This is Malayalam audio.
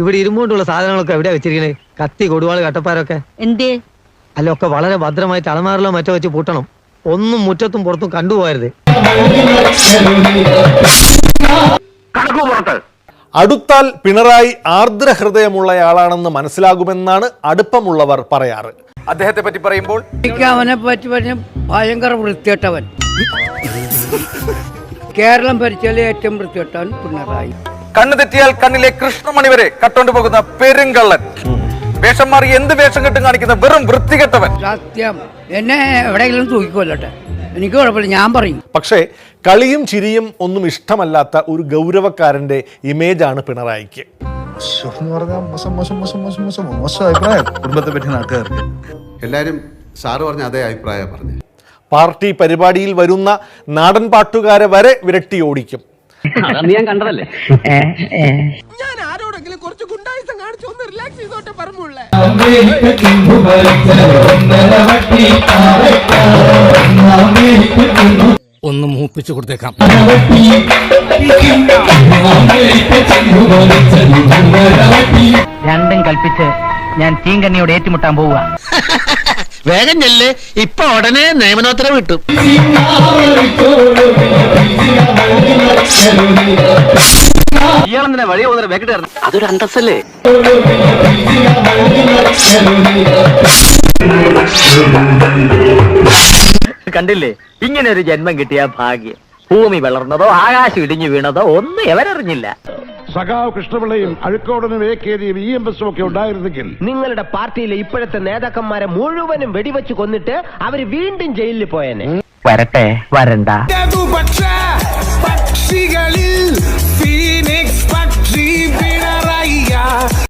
ഇവിടെ ഇരുമ്പുകൊണ്ടുള്ള സാധനങ്ങളൊക്കെ എവിടെയാ വെച്ചിരിക്കണേ? കത്തി, കൊടുവാള്, കട്ടപ്പാരൊക്കെ എന്തേ? അല്ല, ഒക്കെ വളരെ ഭദ്രമായിട്ട് അളമാറിലോ മറ്റോ വെച്ച് പൂട്ടണം. ഒന്നും മുറ്റത്തും പുറത്തും കണ്ടുപോകരുത്. അടുത്താൽ പിണറായി ആർദ്രഹൃദയമുള്ളയാളാണെന്ന് മനസ്സിലാകുമെന്നാണ് അടുപ്പമുള്ളവർ പറയാറ്. അദ്ദേഹത്തെ പറ്റി പറയുമ്പോൾ അവനെ പറ്റി പറഞ്ഞ ഭയങ്കര വൃത്തികെട്ടവൻ. കേരളം ഭരിച്ചാലെ ഏറ്റവും വൃത്തികെട്ടവൻ പിണറായി. കണ്ണു തെറ്റിയാൽ കണ്ണിലെ കൃഷ്ണമണി വരെ കട്ടോണ്ട് പോകുന്ന പെരുങ്കള്ളൻ. വേഷം മാറി എന്ത് വേഷം കെട്ടും കാണിക്കുന്ന വെറും വൃത്തികെട്ടവൻ. സത്യം, എന്നെ എവിടെയെങ്കിലും തൂക്കിക്കൊല്ലട്ടെ, എനിക്ക് കുഴപ്പമില്ല, ഞാൻ പറയും. പക്ഷേ കളിയും ചിരിയും ഒന്നും ഇഷ്ടമല്ലാത്ത ഒരു ഗൗരവക്കാരന്റെ ഇമേജാണ് പിണറായിക്ക്. കുടുംബത്തെ പറ്റി നാട്ടുകാർക്ക് എല്ലാരും സാറ് പറഞ്ഞ അതേ അഭിപ്രായം പറഞ്ഞു. പാർട്ടി പരിപാടിയിൽ വരുന്ന നാടൻ പാട്ടുകാരെ വരെ വിരട്ടി ഓടിക്കും. ഞാൻ കണ്ടതല്ലേ. ഞാൻ ആരോടെങ്കിലും കുറച്ച് ഗുണ്ടായിസം കാണിച്ചു ഒന്ന് റിലാക്സ് ചെയ്തോട്ടെ പറഞ്ഞുള്ളേ. ഒന്ന് മൂപ്പിച്ചു കൊടുത്തേക്കാം. രണ്ടും കൽപ്പിച്ച് ഞാൻ തീങ്കണ്ണിയോട് ഏറ്റുമുട്ടാൻ പോവുക. വേഗം ചെല്ല്, ഇപ്പൊ ഉടനെ നിയമനോത്തരവ് കിട്ടും. ഇയാളെന്തിനാ വഴി പോകുന്ന വേഗം കയറണം? അതൊരു അന്തസ്സല്ലേ. കണ്ടില്ലേ, ഇങ്ങനെ ഒരു ജന്മം കിട്ടിയ ഭാഗ്യം. ഭൂമി വളർന്നതോ ആകാശം ഇടിഞ്ഞു വീണതോ ഒന്നും എവരറിഞ്ഞില്ല. സഖാവ് കൃഷ്ണപിള്ളയും അഴുക്കോടനും എ.കെ.ജിയും EMS ഒക്കെ ഉണ്ടായിരുന്നെങ്കിൽ നിങ്ങളുടെ പാർട്ടിയിലെ ഇപ്പോഴത്തെ നേതാക്കന്മാരെ മുഴുവനും വെടിവെച്ച് കൊന്നിട്ട് അവര് വീണ്ടും ജയിലിൽ പോയേനെ. വരട്ടെ, വരണ്ട.